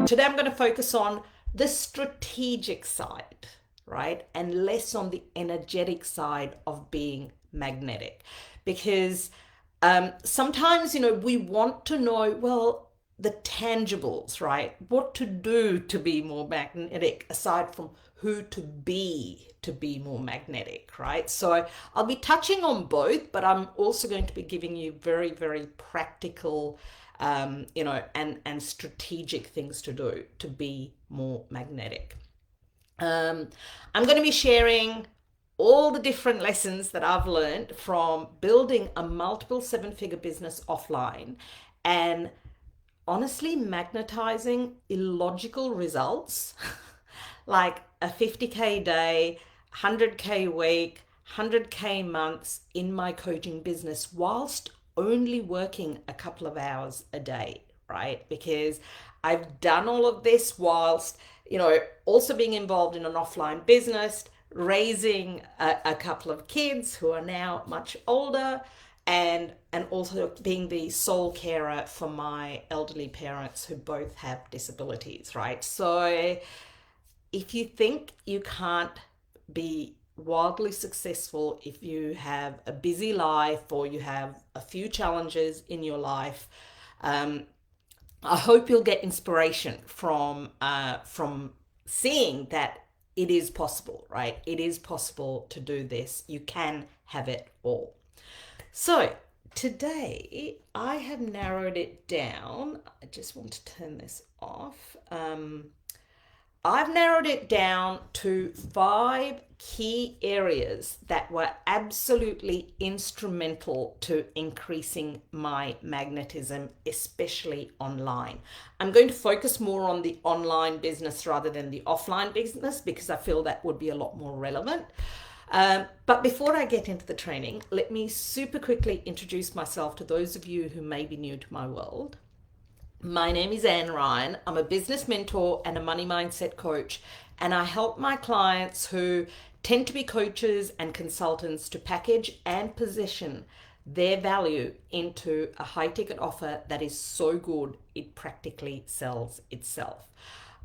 Today I'm going to focus on the strategic side, right? And less on the energetic side of being magnetic. Because sometimes, we want to know, well, the tangibles, right? What to do to be more magnetic aside from who to be more magnetic, right? So I'll be touching on both, but I'm also going to be giving you very, very practical and strategic things to do to be more magnetic. I'm going to be sharing all the different lessons that I've learned from building a multiple seven-figure business offline and honestly magnetizing illogical results like a 50K day, 100K week, 100K months in my coaching business whilst only working a couple of hours a day, right? Because I've done all of this whilst, also being involved in an offline business, raising a couple of kids who are now much older, and also being the sole carer for my elderly parents who both have disabilities, right? So if you think you can't be wildly successful if you have a busy life or you have a few challenges in your life, I hope you'll get inspiration from seeing that it is possible, right? It is possible to do this. You can have it all. So today I have narrowed it down. I just want to turn this off. I've narrowed it down to 5 key areas that were absolutely instrumental to increasing my magnetism, especially online. I'm going to focus more on the online business rather than the offline business because I feel that would be a lot more relevant. But before I get into the training, let me super quickly introduce myself to those of you who may be new to my world. My name is Anne Ryan. I'm a business mentor and a money mindset coach, and I help my clients who tend to be coaches and consultants to package and position their value into a high ticket offer that is so good it practically sells itself.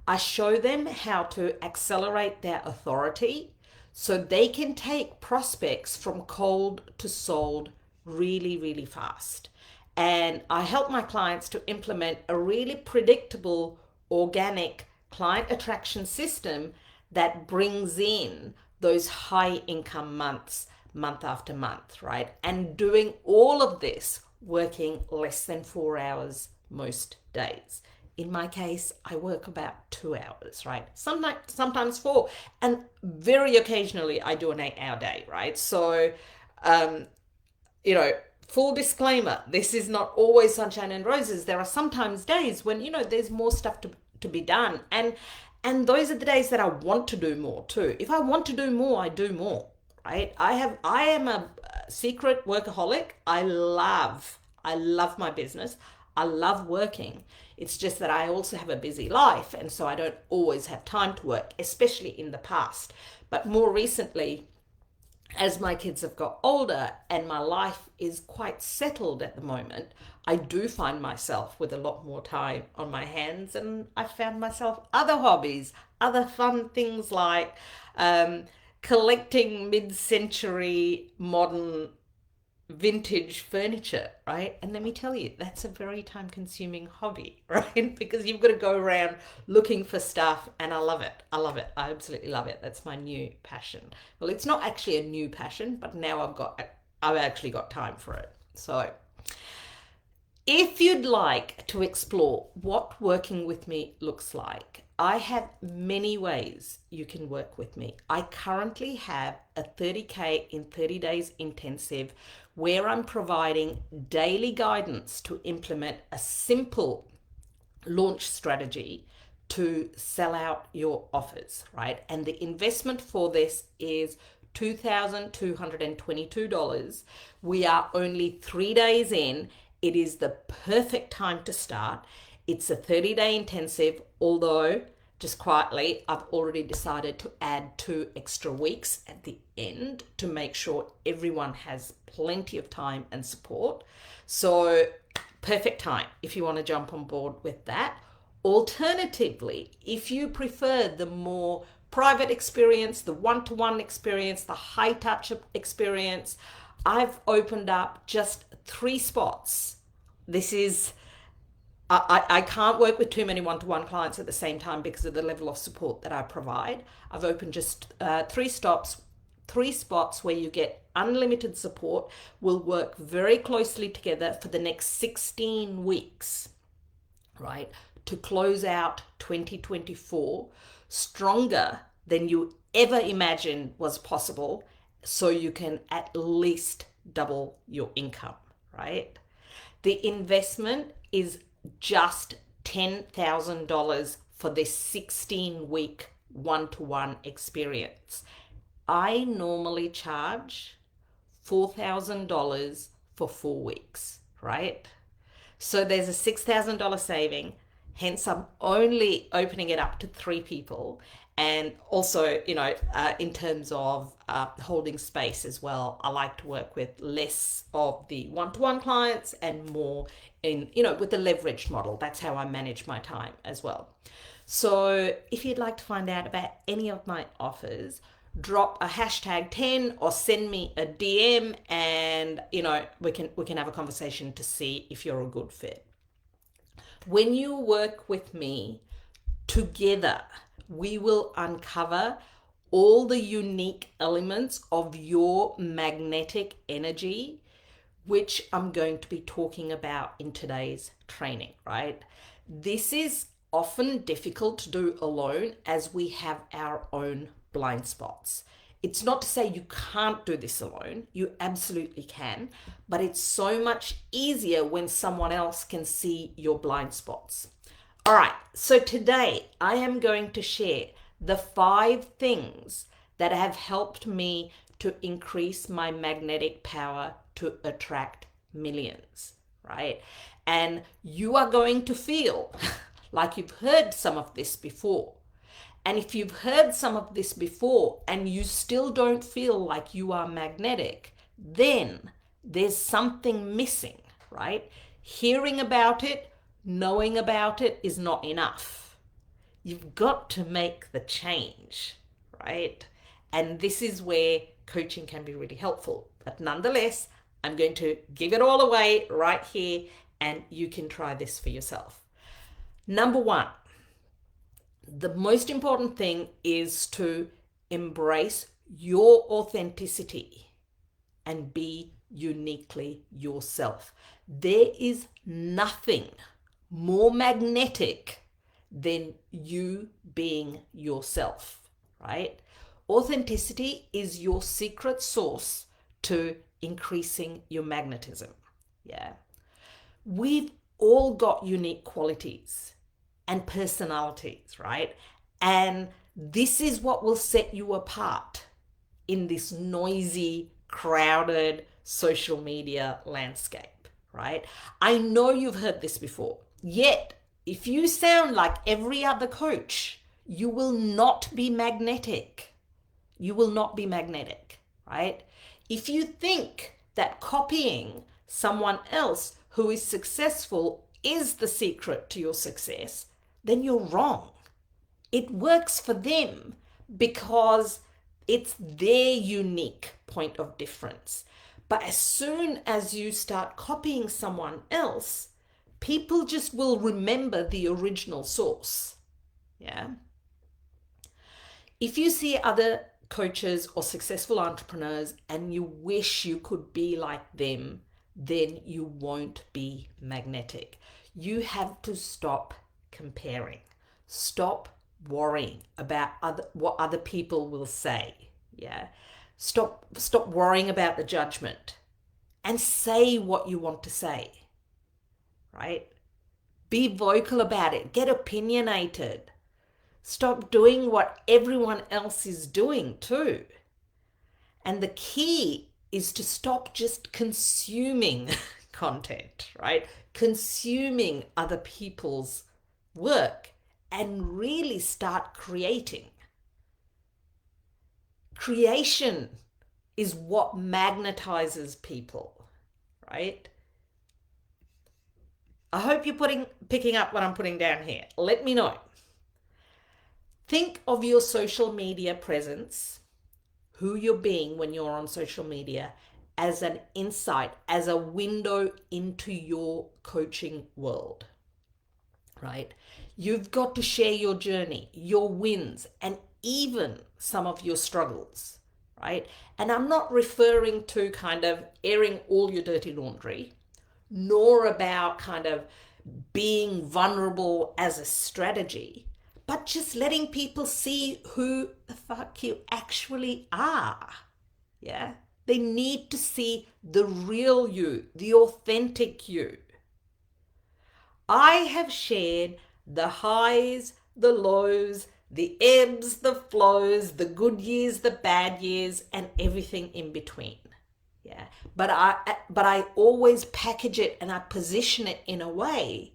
I show them how to accelerate their authority so they can take prospects from cold to sold really, really fast. And I help my clients to implement a really predictable, organic client attraction system that brings in those high income months, month after month, right? And doing all of this working less than 4 hours most days. In my case, I work about 2 hours, right? Sometimes 4, and very occasionally I do an 8-hour day, right? So, full disclaimer, this is not always sunshine and roses. There are sometimes days when, there's more stuff to be done. And those are the days that I want to do more too. If I want to do more, I do more, right? I am a secret workaholic. I love my business. I love working. It's just that I also have a busy life. And so I don't always have time to work, especially in the past. But more recently, as my kids have got older and my life is quite settled at the moment, I do find myself with a lot more time on my hands, and I found myself other hobbies, other fun things like collecting mid-century modern vintage furniture, right? And let me tell you, that's a very time-consuming hobby, right? Because you've got to go around looking for stuff, and I love it. I absolutely love it. That's my new passion. Well, it's not actually a new passion, but now I've actually got time for it. So if you'd like to explore what working with me looks like, I have many ways you can work with me. I currently have a 30K in 30 days intensive where I'm providing daily guidance to implement a simple launch strategy to sell out your offers, right? And the investment for this is $2,222. We are only 3 days in. It is the perfect time to start. It's a 30-day intensive, although just quietly, I've already decided to add 2 extra weeks at the end to make sure everyone has plenty of time and support. So perfect time if you want to jump on board with that. Alternatively, if you prefer the more private experience, the one-to-one experience, the high touch experience, I've opened up just 3 spots. This is I can't work with too many one-to-one clients at the same time because of the level of support that I provide. I've opened just 3 spots where you get unlimited support. We'll work very closely together for the next 16 weeks, right, to close out 2024 stronger than you ever imagined was possible, so you can at least double your income, right? The investment is just $10,000 for this 16-week one-to-one experience. I normally charge $4,000 for 4 weeks, right? So there's a $6,000 saving. Hence, I'm only opening it up to 3 people. And also, in terms of holding space as well, I like to work with less of the one-to-one clients and more with the leveraged model. That's how I manage my time as well. So if you'd like to find out about any of my offers, drop a #10 or send me a DM, and we can have a conversation to see if you're a good fit. When you work with me together, we will uncover all the unique elements of your magnetic energy, which I'm going to be talking about in today's training, right? This is often difficult to do alone as we have our own blind spots. It's not to say you can't do this alone. You absolutely can, but it's so much easier when someone else can see your blind spots. All right, so today I am going to share the 5 things that have helped me to increase my magnetic power to attract millions, right? And you are going to feel like you've heard some of this before. And if you've heard some of this before and you still don't feel like you are magnetic, then there's something missing, right? Hearing about it, knowing about it is not enough. You've got to make the change, right? And this is where coaching can be really helpful. But nonetheless, I'm going to give it all away right here, and you can try this for yourself. Number 1, the most important thing is to embrace your authenticity and be uniquely yourself. There is nothing more magnetic than you being yourself, right? Authenticity is your secret sauce to increasing your magnetism. Yeah. We've all got unique qualities and personalities, right? And this is what will set you apart in this noisy, crowded social media landscape, right? I know you've heard this before. Yet, if you sound like every other coach, you will not be magnetic. You will not be magnetic, right? If you think that copying someone else who is successful is the secret to your success, then you're wrong. It works for them because it's their unique point of difference. But as soon as you start copying someone else, people just will remember the original source. Yeah. If you see other coaches or successful entrepreneurs and you wish you could be like them, then you won't be magnetic. You have to stop comparing. Stop worrying about what other people will say. Yeah. Stop worrying about the judgment and say what you want to say. Right? Be vocal about it. Get opinionated. Stop doing what everyone else is doing too. And the key is to stop just consuming content, right? Consuming other people's work and really start creating. Creation is what magnetizes people, right? I hope you're picking up what I'm putting down here. Let me know. Think of your social media presence, who you're being when you're on social media, as an insight, as a window into your coaching world, right? You've got to share your journey, your wins, and even some of your struggles, right? And I'm not referring to kind of airing all your dirty laundry, nor about kind of being vulnerable as a strategy, but just letting people see who the fuck you actually are. Yeah. They need to see the real you, the authentic you. I have shared the highs, the lows, the ebbs, the flows, the good years, the bad years, and everything in between. Yeah. But I always package it and I position it in a way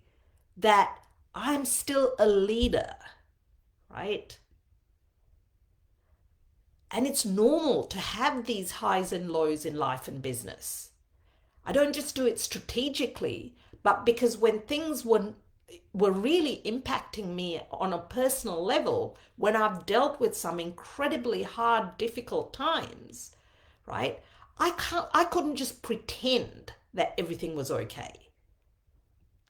that I'm still a leader, right? And it's normal to have these highs and lows in life and business. I don't just do it strategically, but because when things were really impacting me on a personal level, when I've dealt with some incredibly hard, difficult times, right? I couldn't just pretend that everything was okay.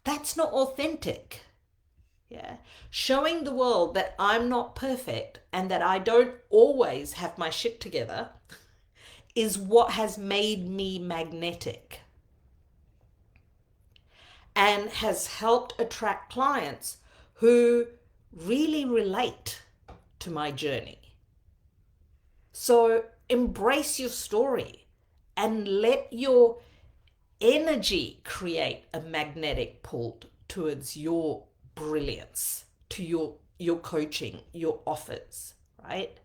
That's not authentic. Yeah. Showing the world that I'm not perfect and that I don't always have my shit together is what has made me magnetic and has helped attract clients who really relate to my journey. So embrace your story and let your energy create a magnetic pull towards your brilliance, to your coaching, your offers, right?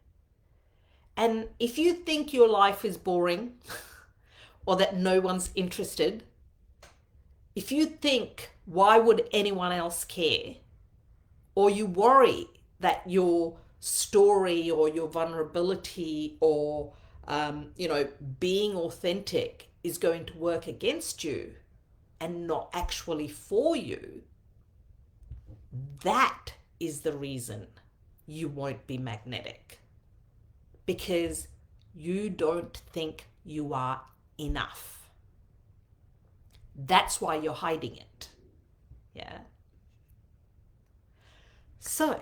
And if you think your life is boring or that no one's interested, if you think, why would anyone else care? Or you worry that your story or your vulnerability or, being authentic is going to work against you and not actually for you, that is the reason you won't be magnetic. Because you don't think you are enough. That's why you're hiding it. Yeah. So,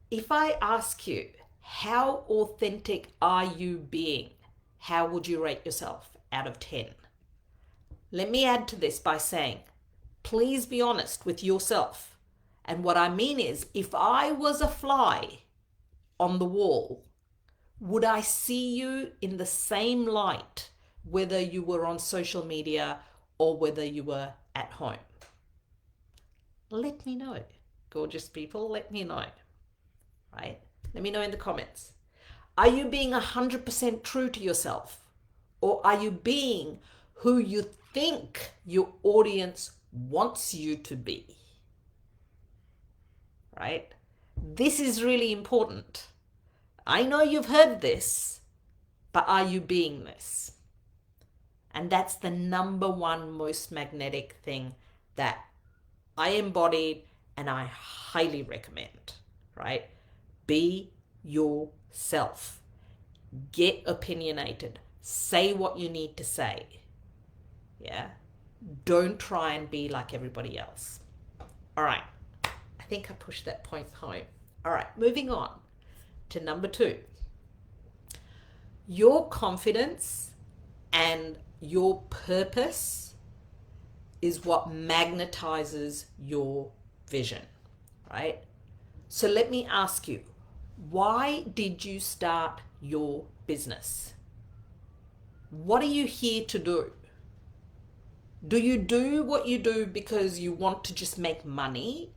if I ask you, how authentic are you being? How would you rate yourself out of 10? Let me add to this by saying, please be honest with yourself. And what I mean is, if I was a fly on the wall, would I see you in the same light, whether you were on social media or whether you were at home? Let me know, gorgeous people, let me know, right? Let me know in the comments. Are you being 100% true to yourself? Or are you being who you think your audience wants you to be? Right? This is really important. I know you've heard this, but are you being this? And that's the number one most magnetic thing that I embodied and I highly recommend, right? Be yourself. Get opinionated. Say what you need to say. Yeah? Don't try and be like everybody else. All right. I think I pushed that point home. All right, moving on to number 2. Your confidence and your purpose is what magnetizes your vision, right? So let me ask you, why did you start your business? What are you here to do? Do you do what you do because you want to just make money?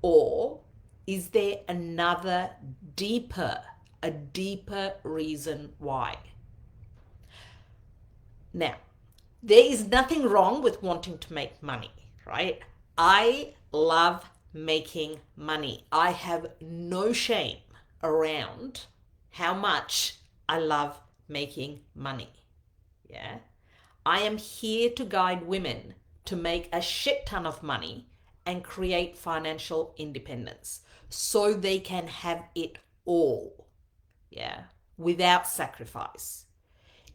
Or is there another a deeper reason why? Now, there is nothing wrong with wanting to make money, right? I love making money. I have no shame around how much I love making money. Yeah. I am here to guide women to make a shit ton of money and create financial independence so they can have it all, yeah, without sacrifice.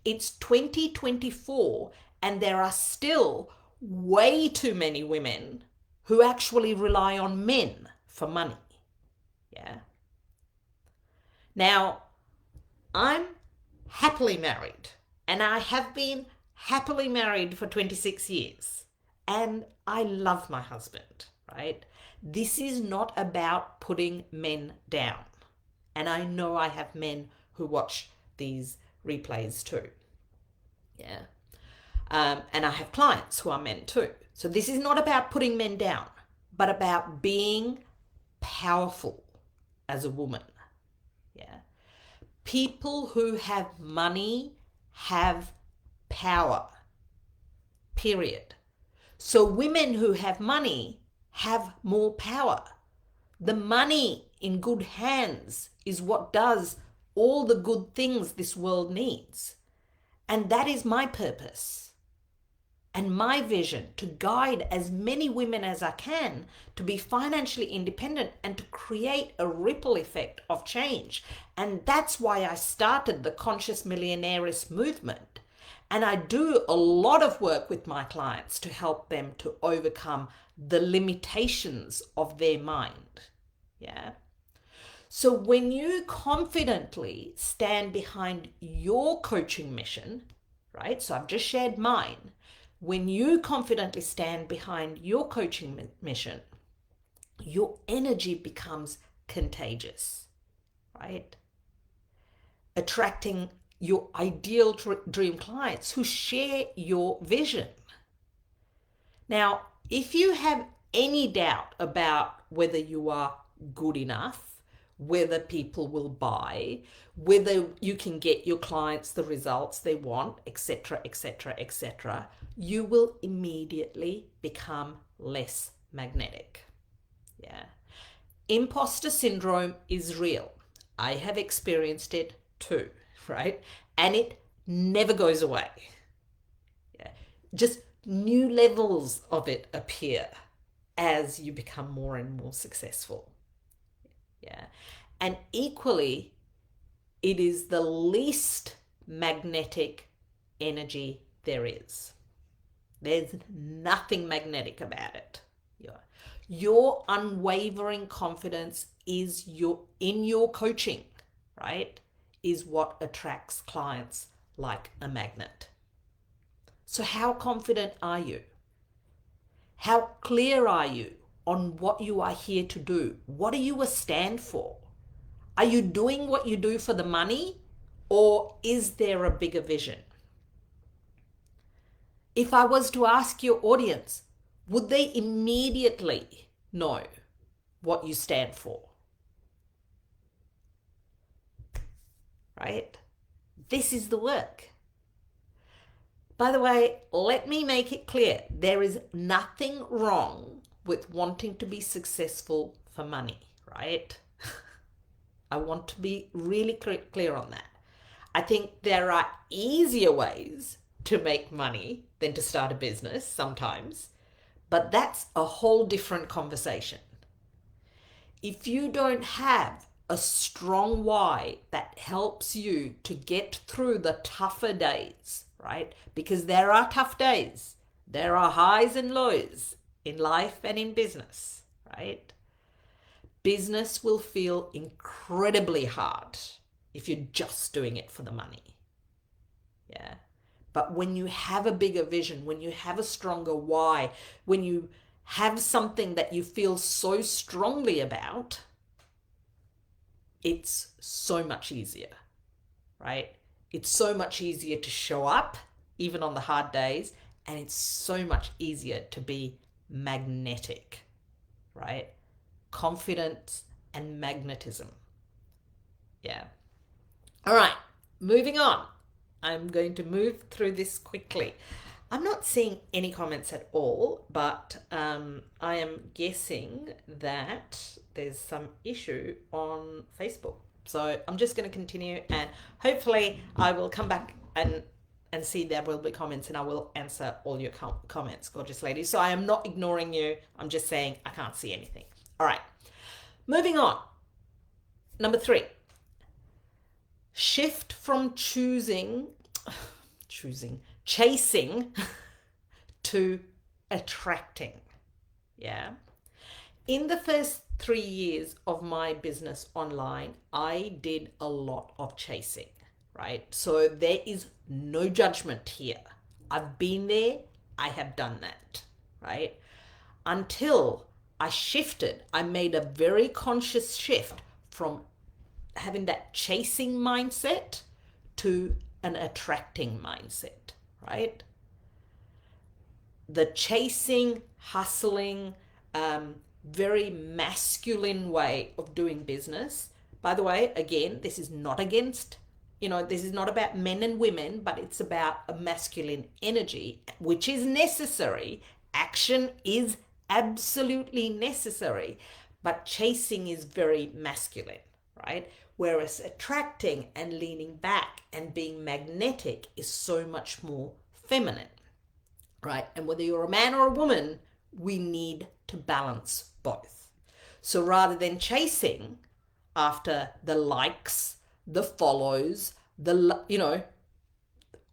It's 2024 and there are still way too many women who actually rely on men for money, yeah. Now, I'm happily married, and I have been happily married for 26 years, and I love my husband, right? This is not about putting men down. And I know I have men who watch these replays too. Yeah. And I have clients who are men too. So this is not about putting men down, but about being powerful as a woman. Yeah. People who have money have power, period. So women who have money have more power. The money in good hands is what does all the good things this world needs. And that is my purpose and my vision, to guide as many women as I can to be financially independent and to create a ripple effect of change. And that's why I started the Conscious Millionaires movement. And I do a lot of work with my clients to help them to overcome the limitations of their mind. Yeah. So when you confidently stand behind your coaching mission, right? So I've just shared mine. When you confidently stand behind your coaching mission, your energy becomes contagious, right? Attracting your ideal dream clients who share your vision. Now, if you have any doubt about whether you are good enough, whether people will buy, whether you can get your clients the results they want, etc., etc., etc., you will immediately become less magnetic. Yeah. Imposter syndrome is real. I have experienced it too, right? And it never goes away. Yeah. Just new levels of it appear as you become more and more successful. Yeah. And equally, it is the least magnetic energy there is. There's nothing magnetic about it. Your unwavering confidence is in your coaching, right? Is what attracts clients like a magnet. So how confident are you? How clear are you on what you are here to do? What do you stand for? Are you doing what you do for the money, or is there a bigger vision? If I was to ask your audience, would they immediately know what you stand for? Right? This is the work. By the way, let me make it clear, there is nothing wrong with wanting to be successful for money, right? I want to be really clear on that. I think there are easier ways to make money than to start a business sometimes, but that's a whole different conversation. If you don't have a strong why that helps you to get through the tougher days, right? Because there are tough days. There are highs and lows in life and in business, right? Business will feel incredibly hard if you're just doing it for the money. Yeah. But when you have a bigger vision, when you have a stronger why, when you have something that you feel so strongly about, it's so much easier, right? It's so much easier to show up even on the hard days, and it's so much easier to be magnetic, right? Confidence and magnetism. Yeah. All right, moving on. I'm going to move through this quickly. I'm not seeing any comments at all, but I am guessing that there's some issue on Facebook. So I'm just going to continue, and hopefully I will come back and and see there will be comments, and I will answer all your comments, gorgeous ladies. So I am not ignoring you. I'm just saying I can't see anything. All right, moving on. Number 3, shift from chasing to attracting. Yeah. In the first 3 years of my business online, I did a lot of chasing, right? So there is no judgment here. I've been there, I have done that, right? Until I shifted, I made a very conscious shift from having that chasing mindset to an attracting mindset, right? The chasing, hustling, very masculine way of doing business. By the way, again, this is not against, this is not about men and women, but it's about a masculine energy, which is necessary. Action is absolutely necessary, but chasing is very masculine, right? Whereas attracting and leaning back and being magnetic is so much more feminine, right? And whether you're a man or a woman, we need to balance both. So rather than chasing after the likes, the follows,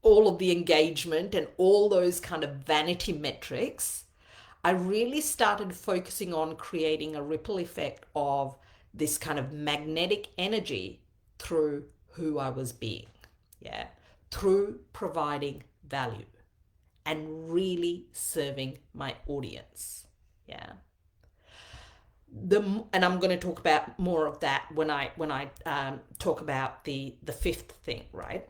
all of the engagement and all those kind of vanity metrics, I really started focusing on creating a ripple effect of this kind of magnetic energy through who I was being, yeah, through providing value and really serving my audience, yeah. And I'm going to talk about more of that when I talk about the 5th thing, right?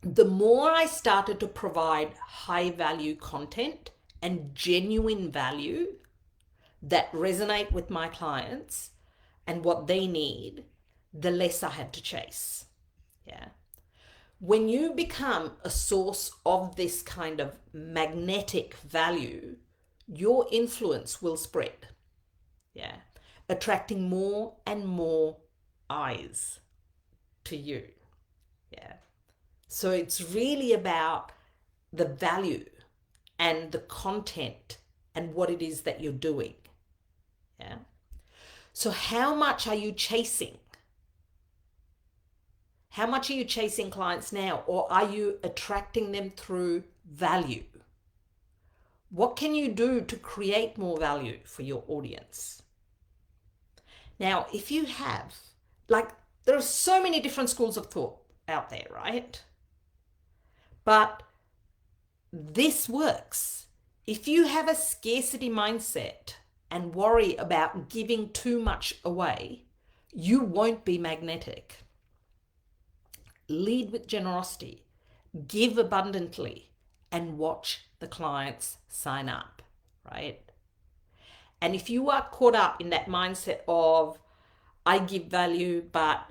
The more I started to provide high value content and genuine value that resonate with my clients and what they need, the less I had to chase. Yeah. When you become a source of this kind of magnetic value, your influence will spread. Yeah. Attracting more and more eyes to you. Yeah. So it's really about the value and the content and what it is that you're doing. Yeah. So how much are you chasing? How much are you chasing clients now? Or are you attracting them through value? What can you do to create more value for your audience? Now, if you have, there are so many different schools of thought out there, right? But this works. If you have a scarcity mindset and worry about giving too much away, you won't be magnetic. Lead with generosity, give abundantly, and watch the clients sign up, right? And if you are caught up in that mindset of, I give value, but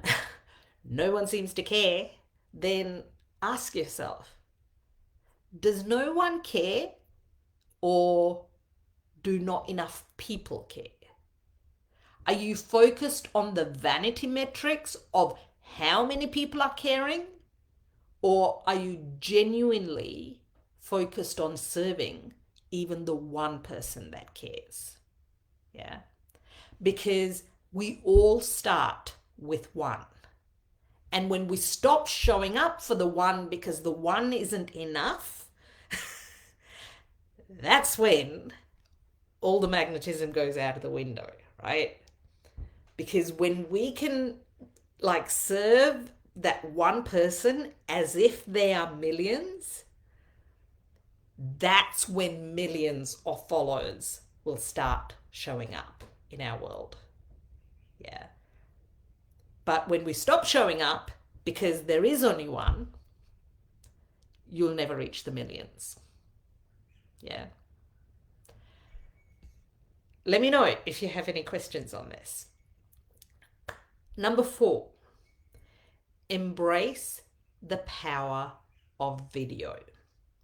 no one seems to care, then ask yourself, does no one care, or do not enough people care? Are you focused on the vanity metrics of how many people are caring, or are you genuinely focused on serving even the one person that cares? Yeah, because we all start with one. And when we stop showing up for the one because the one isn't enough, that's when all the magnetism goes out of the window, right? Because when we can serve that one person as if they are millions, that's when millions of followers will start showing up in our world. Yeah. But when we stop showing up because there is only one, you'll never reach the millions. Yeah. Let me know if you have any questions on this. Number 4, embrace the power of video,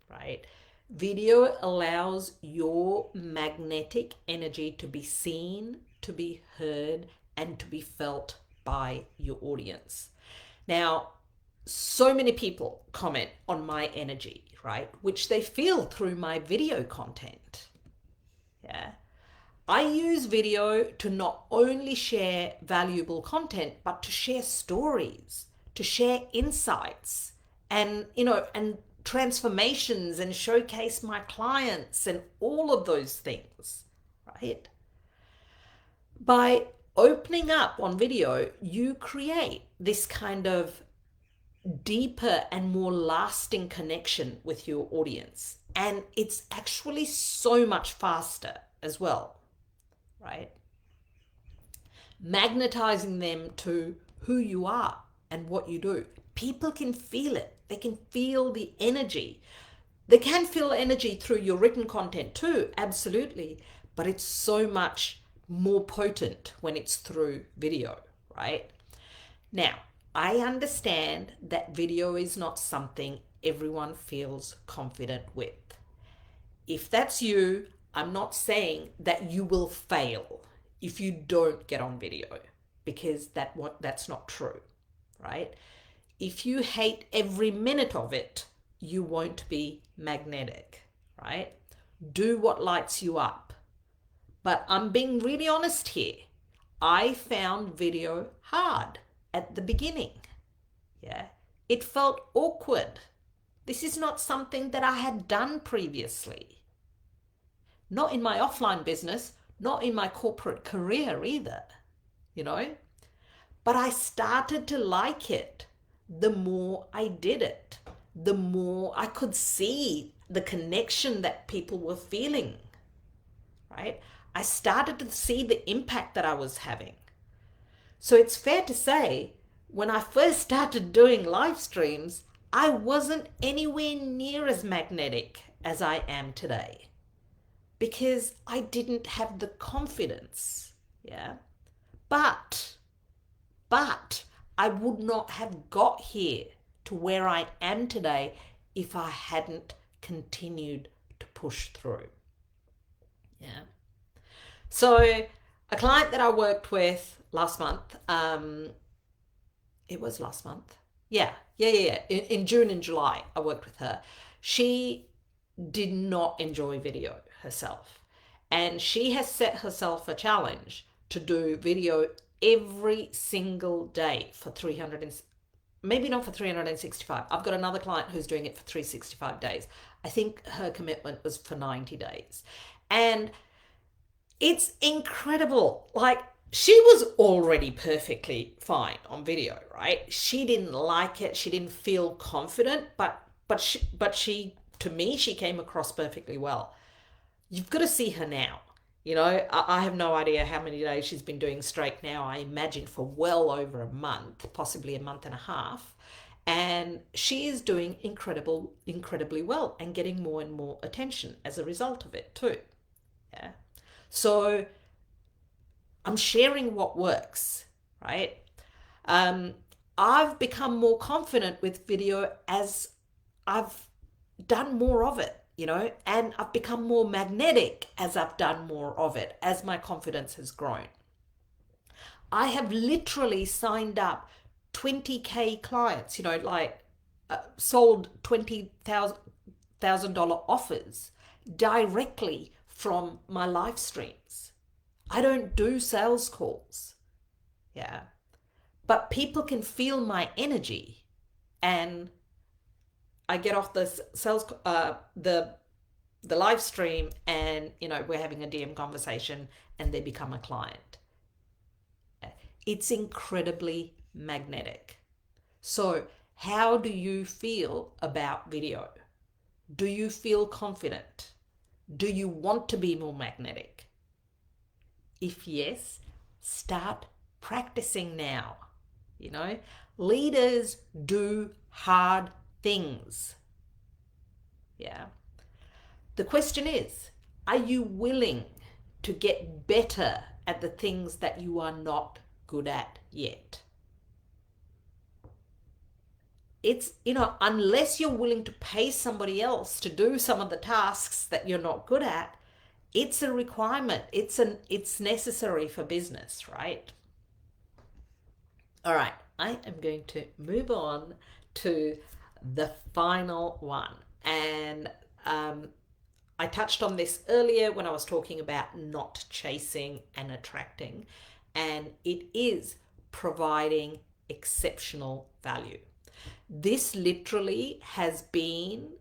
right? Video allows your magnetic energy to be seen, to be heard, and to be felt by your audience. Now, so many people comment on my energy, right? Which they feel through my video content. Yeah. I use video to not only share valuable content, but to share stories, to share insights and, and transformations and showcase my clients and all of those things, right? By opening up on video, you create this kind of deeper and more lasting connection with your audience. And it's actually so much faster as well, right? Magnetizing them to who you are and what you do. People can feel it. They can feel the energy. They can feel energy through your written content too, absolutely. But it's so much more potent when it's through video, right? Now, I understand that video is not something everyone feels confident with. If that's you, I'm not saying that you will fail if you don't get on video, because that's not true, right? If you hate every minute of it, you won't be magnetic, right? Do what lights you up. But I'm being really honest here. I found video hard at the beginning. Yeah. It felt awkward. This is not something that I had done previously. Not in my offline business, not in my corporate career either, you know. But I started to like it the more I did it, the more I could see the connection that people were feeling, right? I started to see the impact that I was having. So it's fair to say, when I first started doing live streams, I wasn't anywhere near as magnetic as I am today because I didn't have the confidence. Yeah. But I would not have got here to where I am today if I hadn't continued to push through. Yeah. So a client that I worked with last month, it was last month. Yeah. In June and July, I worked with her. She did not enjoy video herself. And she has set herself a challenge to do video every single day for 300, maybe not for 365. I've got another client who's doing it for 365 days. I think her commitment was for 90 days. And it's incredible. Like, she was already perfectly fine on video, right? She didn't like it. She didn't feel confident, but she to me, she came across perfectly well. You've got to see her now. I have no idea how many days she's been doing straight now. I imagine for well over a month, possibly a month and a half. And she is doing incredibly well and getting more and more attention as a result of it too. Yeah. So I'm sharing what works, right? I've become more confident with video as I've done more of it, and I've become more magnetic as I've done more of it, as my confidence has grown. I have literally signed up 20K clients, sold $20,000 offers directly from my live streams. I don't do sales calls. Yeah. But people can feel my energy, and I get off the sales, the live stream, and we're having a DM conversation, and they become a client. It's incredibly magnetic. So, how do you feel about video? Do you feel confident? Do you want to be more magnetic? If yes, start practicing now. Leaders do hard things. Yeah. The question is, are you willing to get better at the things that you are not good at yet? It's, unless you're willing to pay somebody else to do some of the tasks that you're not good at, it's a requirement. It's necessary for business, right? All right, I am going to move on to the final one. And I touched on this earlier when I was talking about not chasing and attracting, and it is providing exceptional value. This literally has been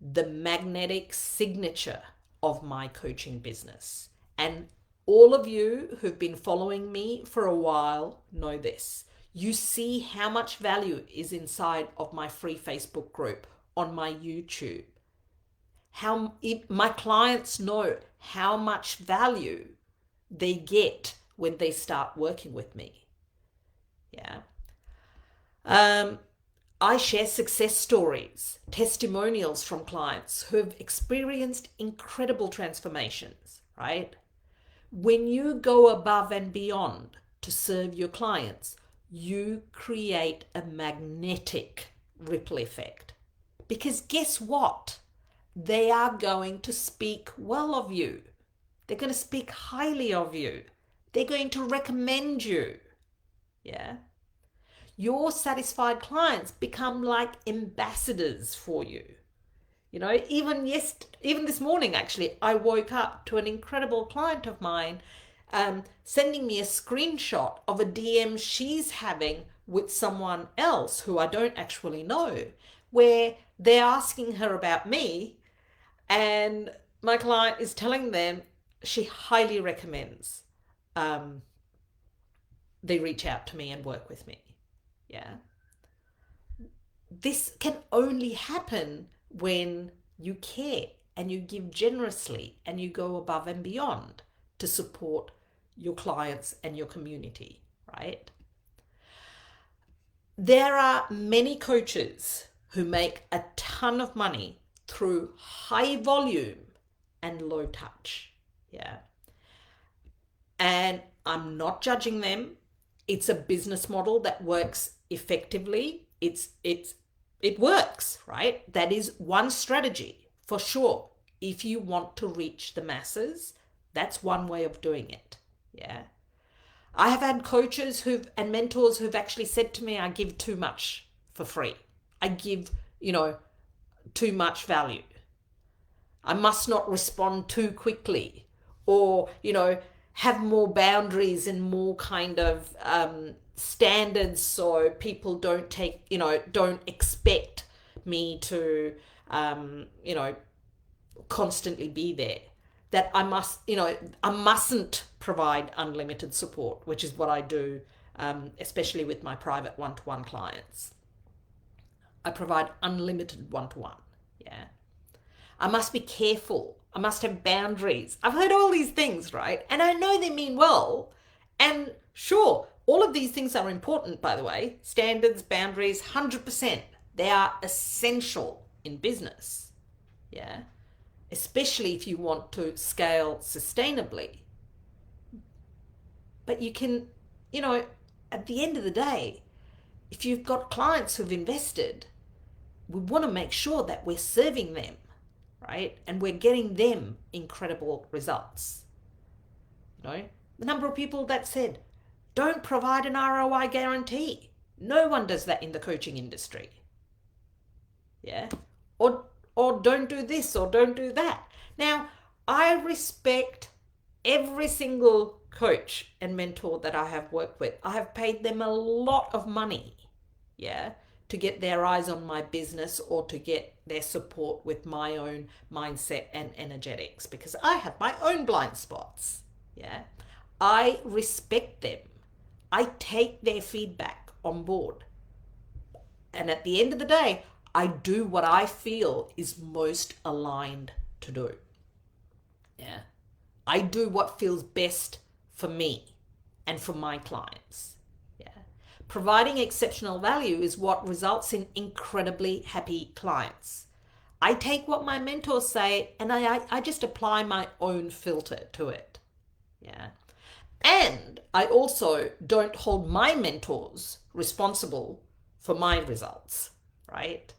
the magnetic signature of my coaching business. And all of you who've been following me for a while know this. You see how much value is inside of my free Facebook group, on my YouTube. My clients know how much value they get when they start working with me. Yeah. I share success stories, testimonials from clients who have experienced incredible transformations, right? When you go above and beyond to serve your clients, you create a magnetic ripple effect. Because guess what? They are going to speak well of you. They're going to speak highly of you. They're going to recommend you. Yeah. Your satisfied clients become like ambassadors for you. You know, even this morning, actually, I woke up to an incredible client of mine sending me a screenshot of a DM she's having with someone else who I don't actually know, where they're asking her about me, and my client is telling them she highly recommends they reach out to me and work with me. Yeah. This can only happen when you care and you give generously and you go above and beyond to support your clients and your community, right? There are many coaches who make a ton of money through high volume and low touch. Yeah. And I'm not judging them. It's a business model that works effectively. It works, right? That is one strategy for sure. If you want to reach the masses, that's one way of doing it. Yeah. I have had coaches and mentors who've actually said to me, I give too much for free. I give, too much value. I must not respond too quickly, or, have more boundaries and more kind of standards so people don't expect me to, constantly be there. That I mustn't provide unlimited support, which is what I do, especially with my private one-to-one clients. I provide unlimited one-to-one. Yeah. I must be careful. I must have boundaries. I've heard all these things, right? And I know they mean well. And sure, all of these things are important, by the way. Standards, boundaries, 100%. They are essential in business. Yeah. Especially if you want to scale sustainably. But you can, at the end of the day, if you've got clients who've invested, we want to make sure that we're serving them, right? And we're getting them incredible results. The number of people that said, don't provide an ROI guarantee. No one does that in the coaching industry. Yeah. Or don't do this or don't do that. Now, I respect every single coach and mentor that I have worked with. I have paid them a lot of money, yeah, to get their eyes on my business or to get their support with my own mindset and energetics, because I have my own blind spots, yeah. I respect them. I take their feedback on board. And at the end of the day, I do what I feel is most aligned to do. Yeah. I do what feels best for me and for my clients. Yeah. Providing exceptional value is what results in incredibly happy clients. I take what my mentors say and I just apply my own filter to it. Yeah. And I also don't hold my mentors responsible for my results, right?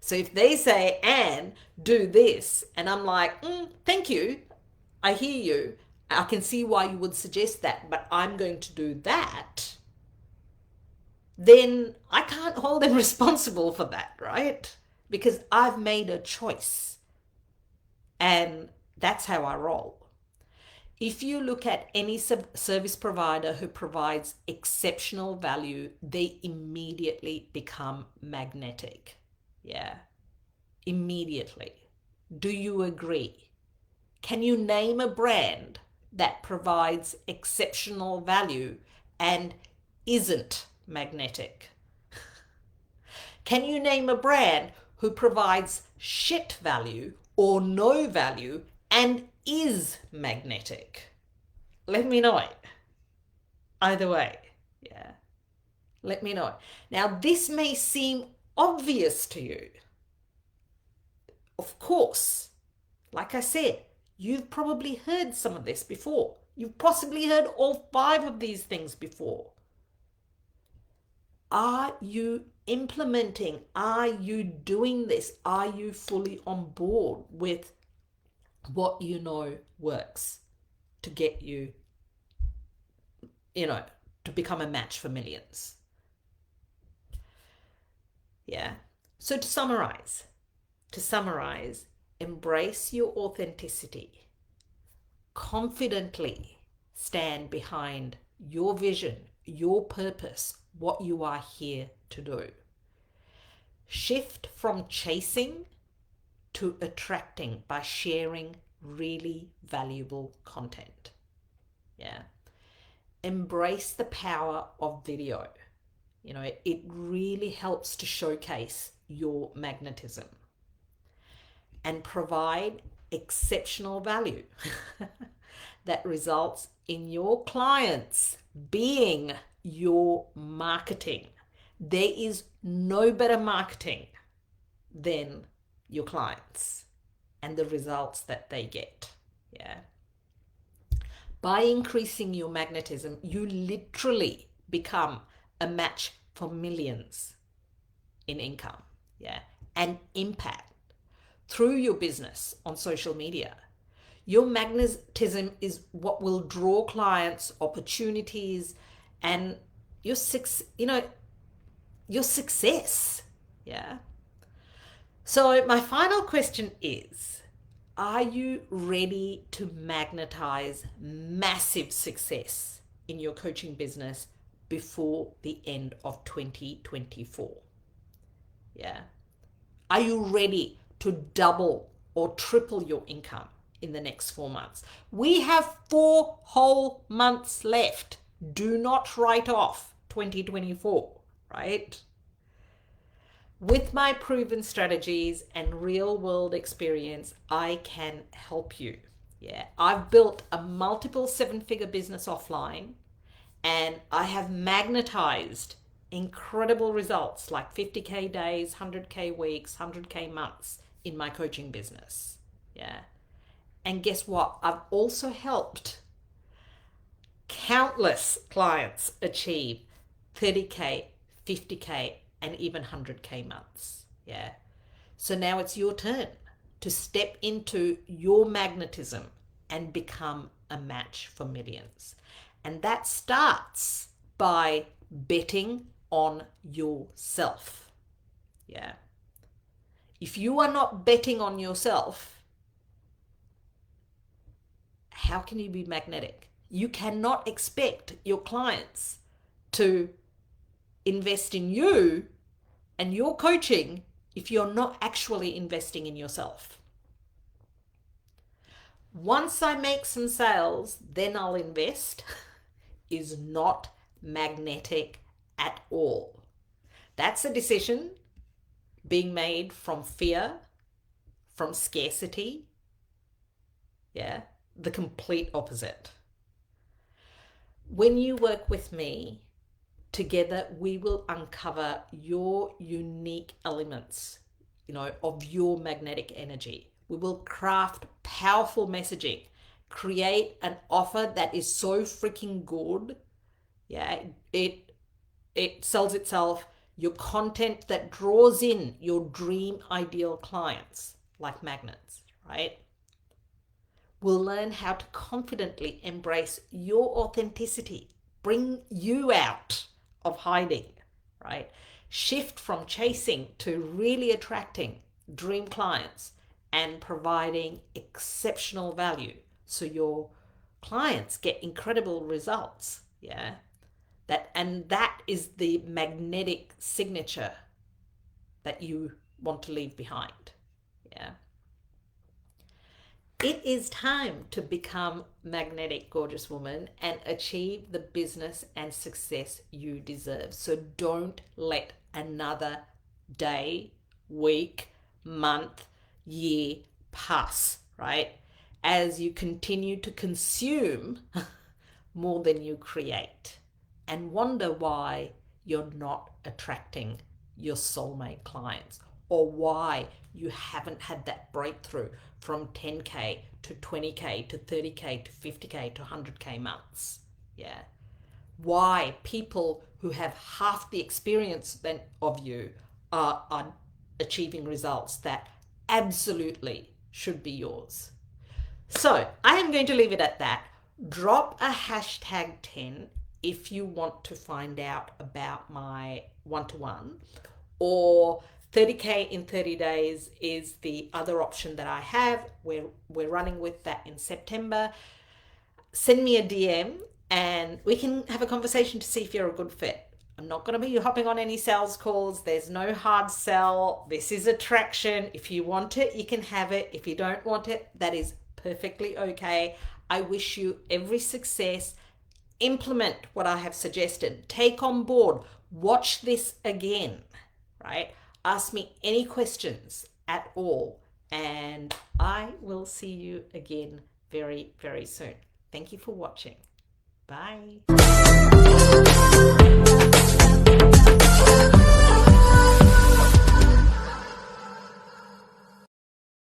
So if they say, Anne, do this, and I'm like, thank you, I hear you, I can see why you would suggest that, but I'm going to do that, then I can't hold them responsible for that, right? Because I've made a choice, and that's how I roll. If you look at any service provider who provides exceptional value, they immediately become magnetic. Yeah, immediately. Do you agree? Can you name a brand that provides exceptional value and isn't magnetic? Can you name a brand who provides shit value or no value and is magnetic? Let me know. Either way, yeah. Let me know. Now, this may seem obvious to you. Of course, like I said, you've probably heard some of this before. You've possibly heard all 5 of these things before. Are you implementing? Are you doing this? Are you fully on board with what you know works to get you, to become a match for millions? Yeah. So to summarize, embrace your authenticity. Confidently stand behind your vision, your purpose, what you are here to do. Shift from chasing to attracting by sharing really valuable content. Yeah. Embrace the power of video. It really helps to showcase your magnetism and provide exceptional value that results in your clients being your marketing. There is no better marketing than your clients and the results that they get. Yeah. By increasing your magnetism, you literally become a match for millions in income, yeah, and impact through your business on social media. Your magnetism is what will draw clients, opportunities, and your success. Yeah. So my final question is, are you ready to magnetize massive success in your coaching business before the end of 2024? Yeah. Are you ready to double or triple your income in the next 4 months? We have 4 whole months left. Do not write off 2024, right? With my proven strategies and real world experience, I can help you. Yeah, I've built a multiple 7-figure business offline, and I have magnetized incredible results like 50K days, 100K weeks, 100K months in my coaching business. Yeah. And guess what? I've also helped countless clients achieve 30K, 50K, and even 100K months. Yeah. So now it's your turn to step into your magnetism and become a match for millions. And that starts by betting on yourself. Yeah. If you are not betting on yourself, how can you be magnetic? You cannot expect your clients to invest in you and your coaching if you're not actually investing in yourself. Once I make some sales, then I'll invest is not magnetic at all. That's a decision being made from fear, from scarcity. Yeah, the complete opposite. When you work with me, together we will uncover your unique elements, of your magnetic energy. We will craft powerful messaging, create an offer that is so freaking good. Yeah, it sells itself. Your content that draws in your dream ideal clients like magnets, right? We'll learn how to confidently embrace your authenticity, bring you out of hiding, right? Shift from chasing to really attracting dream clients and providing exceptional value so your clients get incredible results. Yeah. That is the magnetic signature that you want to leave behind. Yeah. It is time to become magnetic, gorgeous woman, and achieve the business and success you deserve. So don't let another day, week, month, year pass, right? As you continue to consume more than you create and wonder why you're not attracting your soulmate clients, or why you haven't had that breakthrough from 10K to 20K to 30K to 50K to 100K months. Yeah. Why people who have half the experience of you are achieving results that absolutely should be yours. So I am going to leave it at that. Drop a hashtag 10 if you want to find out about my one-to-one, or 30K in 30 days is the other option that I have. We're running with that in September. Send me a DM and we can have a conversation to see if you're a good fit. I'm not going to be hopping on any sales calls. There's no hard sell. This is attraction. If you want it, you can have it. If you don't want it, that is perfectly okay. I wish you every success. Implement what I have suggested. Take on board. Watch this again, right? Ask me any questions at all, and I will see you again very, very soon. Thank you for watching. Bye.